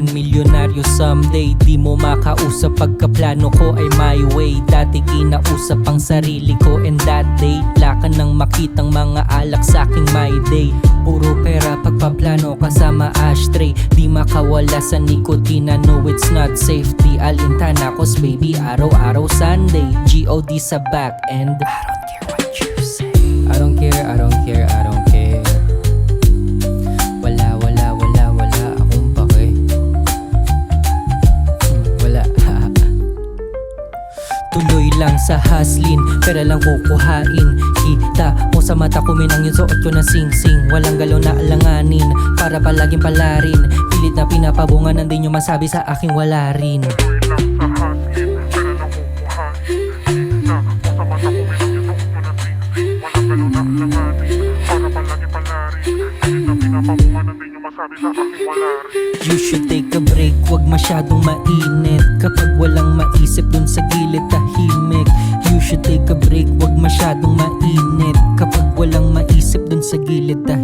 man milyonaryo someday. Di mo makausap pagka plano ko ay my way. Dati kinausap ang sarili ko and that day lakan nang makitang mga alak sa aking my day. Puro pera pagpaplano kasama ashtray. Di makawala sa nikotina, no it's not safe. Di alintana cause baby araw-araw Sunday. G.O.D sa back end. I don't care what you say. I don't care, I don't care, I don't care. Wala akong pake. Wala. Tuloy lang sa hustling, pera lang kukuhain. Kita mo sa mata ko, minang yun, suot ko na sing-sing. Walang galaw na alanganin, para palaging palarin. Pilit na pinapabungan, nandin yung masabi sa aking wala rin. You should take a break, wag masyadong mainit. Kapag walang maisip dun sa gilid tahimik. You should take a break, wag masyadong mainit. Kapag walang maisip dun sa gilid tahimik.